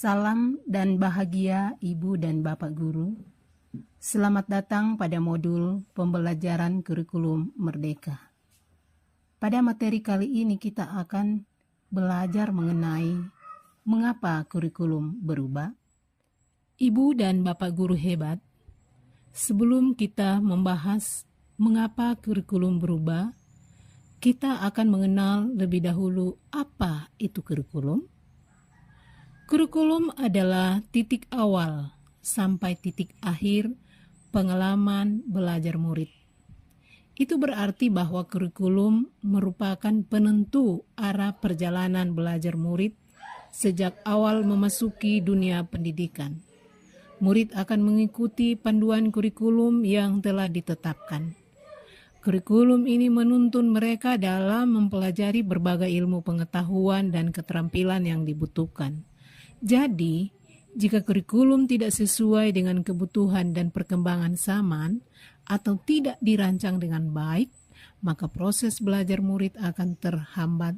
Salam dan bahagia Ibu dan Bapak Guru. Selamat datang pada modul pembelajaran kurikulum Merdeka. Pada materi kali ini kita akan belajar mengenai mengapa kurikulum berubah. Ibu dan Bapak Guru hebat, sebelum kita membahas mengapa kurikulum berubah, kita akan mengenal lebih dahulu apa itu kurikulum. Kurikulum adalah titik awal sampai titik akhir pengalaman belajar murid. Itu berarti bahwa kurikulum merupakan penentu arah perjalanan belajar murid sejak awal memasuki dunia pendidikan. Murid akan mengikuti panduan kurikulum yang telah ditetapkan. Kurikulum ini menuntun mereka dalam mempelajari berbagai ilmu pengetahuan dan keterampilan yang dibutuhkan. Jadi, jika kurikulum tidak sesuai dengan kebutuhan dan perkembangan zaman atau tidak dirancang dengan baik, maka proses belajar murid akan terhambat.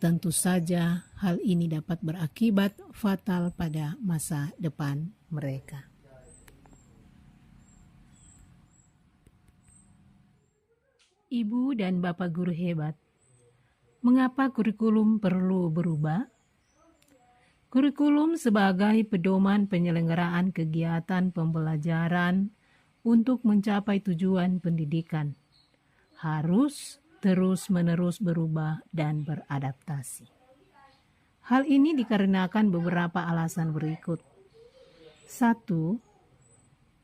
Tentu saja hal ini dapat berakibat fatal pada masa depan mereka. Ibu dan Bapak Guru hebat, mengapa kurikulum perlu berubah? Kurikulum sebagai pedoman penyelenggaraan kegiatan pembelajaran untuk mencapai tujuan pendidikan harus terus-menerus berubah dan beradaptasi. Hal ini dikarenakan beberapa alasan berikut. 1.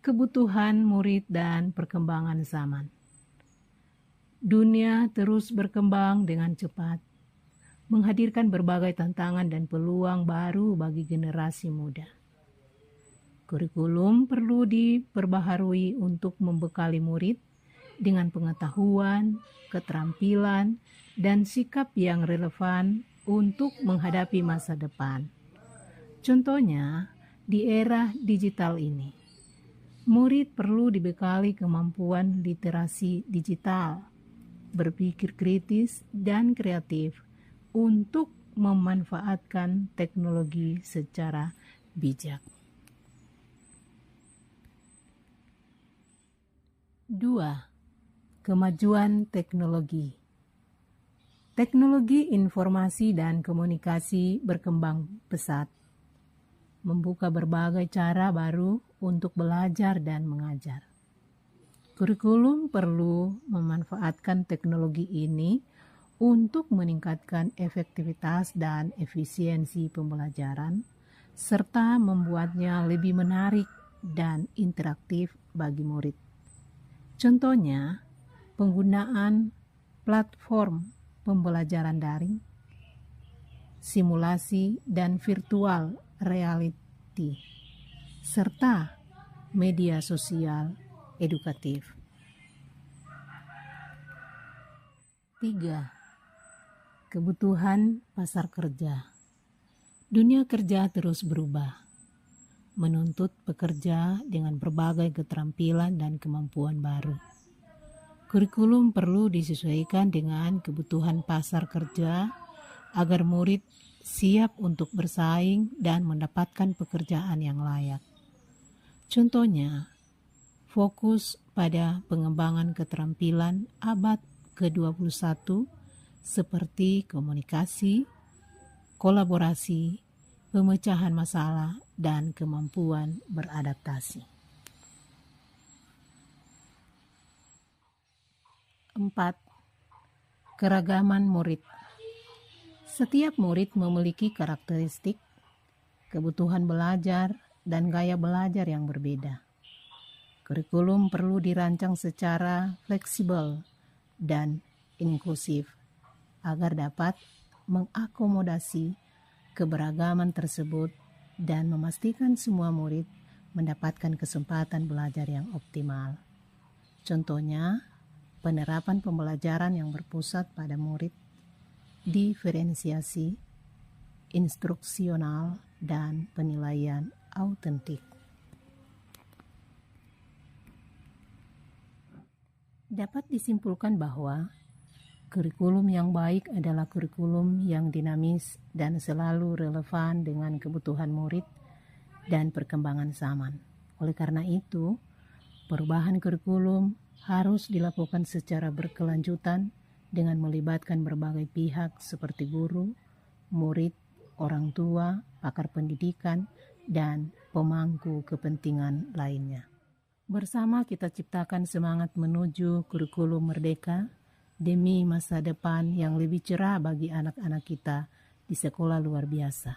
Kebutuhan murid dan perkembangan zaman. Dunia terus berkembang dengan cepat, menghadirkan berbagai tantangan dan peluang baru bagi generasi muda. Kurikulum perlu diperbaharui untuk membekali murid dengan pengetahuan, keterampilan, dan sikap yang relevan untuk menghadapi masa depan. Contohnya, di era digital ini, murid perlu dibekali kemampuan literasi digital, berpikir kritis dan kreatif, untuk memanfaatkan teknologi secara bijak. 2. Kemajuan teknologi. Teknologi informasi dan komunikasi berkembang pesat, membuka berbagai cara baru untuk belajar dan mengajar. Kurikulum perlu memanfaatkan teknologi ini untuk meningkatkan efektivitas dan efisiensi pembelajaran, serta membuatnya lebih menarik dan interaktif bagi murid. Contohnya, penggunaan platform pembelajaran daring, simulasi dan virtual reality, serta media sosial edukatif. 3. Kebutuhan pasar kerja. Dunia kerja terus berubah, menuntut pekerja dengan berbagai keterampilan dan kemampuan baru. Kurikulum perlu disesuaikan dengan kebutuhan pasar kerja agar murid siap untuk bersaing dan mendapatkan pekerjaan yang layak. Contohnya, fokus pada pengembangan keterampilan abad ke-21 seperti komunikasi, kolaborasi, pemecahan masalah, dan kemampuan beradaptasi. 4. Keragaman murid. Setiap murid memiliki karakteristik, kebutuhan belajar, dan gaya belajar yang berbeda. Kurikulum perlu dirancang secara fleksibel dan inklusif agar dapat mengakomodasi keberagaman tersebut dan memastikan semua murid mendapatkan kesempatan belajar yang optimal. Contohnya, penerapan pembelajaran yang berpusat pada murid, diferensiasi, instruksional, dan penilaian autentik. Dapat disimpulkan bahwa Kurikulum yang baik adalah kurikulum yang dinamis dan selalu relevan dengan kebutuhan murid dan perkembangan zaman. Oleh karena itu, perubahan kurikulum harus dilakukan secara berkelanjutan dengan melibatkan berbagai pihak seperti guru, murid, orang tua, pakar pendidikan, dan pemangku kepentingan lainnya. Bersama kita ciptakan semangat menuju kurikulum merdeka demi masa depan yang lebih cerah bagi anak-anak kita di sekolah luar biasa.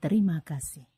Terima kasih.